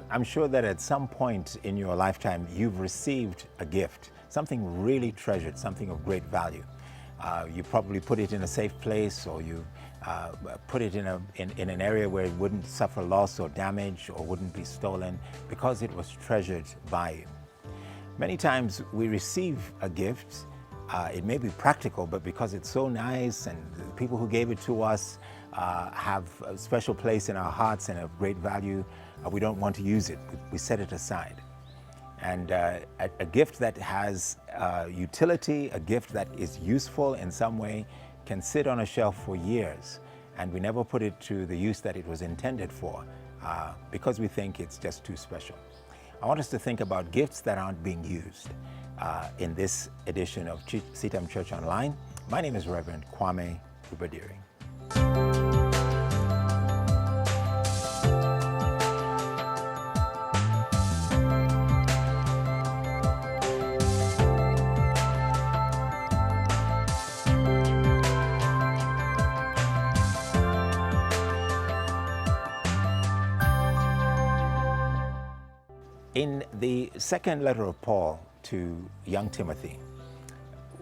I'm sure that at some point in your lifetime, you've received a gift, something really treasured, something of great value. You probably put it in a safe place, or you put it in an area where it wouldn't suffer loss or damage or wouldn't be stolen because it was treasured by you. Many times we receive a gift, it may be practical, but because it's so nice and the people who gave it to us have a special place in our hearts and of great value, we don't want to use it. We set it aside. And a gift that has utility, a gift that is useful in some way, can sit on a shelf for years, and we never put it to the use that it was intended for because we think it's just too special. I want us to think about gifts that aren't being used in this edition of CITAM Church Online. My name is Reverend Kwame Rubadiri. In the second letter of Paul to young Timothy,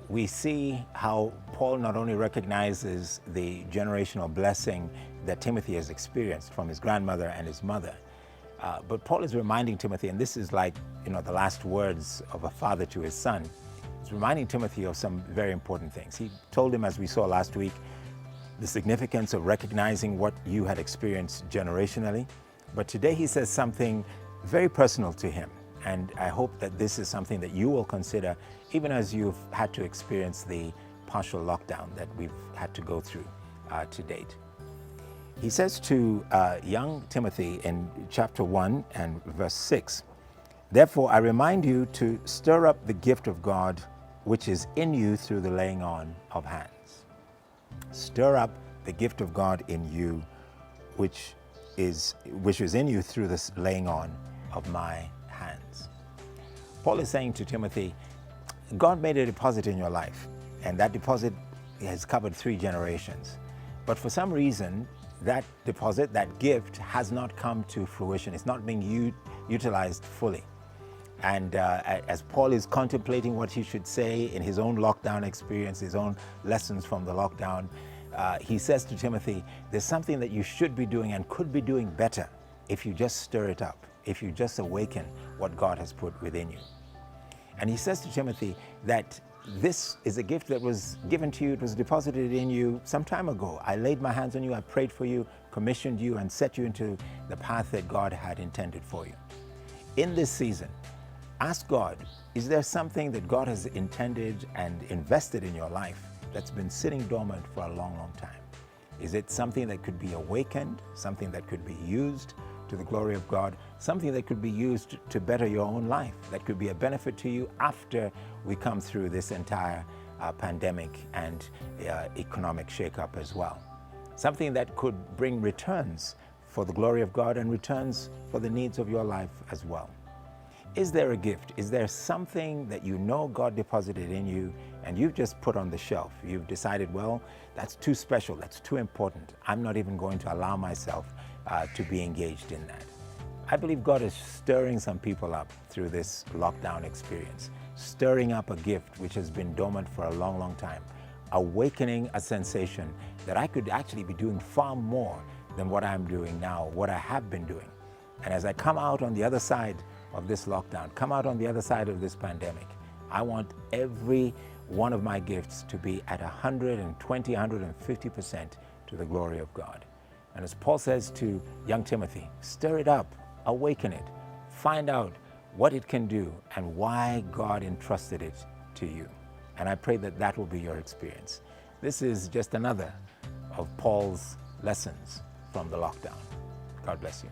we see how Paul not only recognizes the generational blessing that Timothy has experienced from his grandmother and his mother, but Paul is reminding Timothy, and this is like, the last words of a father to his son. He's reminding Timothy of some very important things. He told him, as we saw last week, the significance of recognizing what you had experienced generationally. But today he says something very personal to him, and I hope that this is something that you will consider even as you've had to experience the partial lockdown that we've had to go through to date. He says to young Timothy in chapter 1 and verse 6, "Therefore I remind you to stir up the gift of God which is in you through the laying on of hands." Stir up the gift of God in you, which is in you through this laying on of my hands. Paul is saying to Timothy, God made a deposit in your life, and that deposit has covered 3 generations. But for some reason, that deposit, that gift, has not come to fruition. It's not being utilized fully. And as Paul is contemplating what he should say in his own lockdown experience, his own lessons from the lockdown, he says to Timothy, there's something that you should be doing and could be doing better if you just stir it up, if you just awaken what God has put within you. And he says to Timothy that this is a gift that was given to you, it was deposited in you some time ago. I laid my hands on you, I prayed for you, commissioned you, and set you into the path that God had intended for you. In this season, ask God, is there something that God has intended and invested in your life that's been sitting dormant for a long, long time? Is it something that could be awakened, something that could be used to the glory of God, something that could be used to better your own life, that could be a benefit to you after we come through this entire pandemic and economic shakeup as well? Something that could bring returns for the glory of God and returns for the needs of your life as well. Is there a gift? Is there something that you know God deposited in you and you've just put on the shelf? You've decided, well, that's too special, that's too important. I'm not even going to allow myself to be engaged in that. I believe God is stirring some people up through this lockdown experience, stirring up a gift which has been dormant for a long, long time, awakening a sensation that I could actually be doing far more than what I'm doing now, what I have been doing. And as I come out on the other side of this lockdown, come out on the other side of this pandemic, I want every one of my gifts to be at 120, 150% to the glory of God. And as Paul says to young Timothy, stir it up, awaken it, find out what it can do and why God entrusted it to you. And I pray that that will be your experience. This is just another of Paul's lessons from the lockdown. God bless you.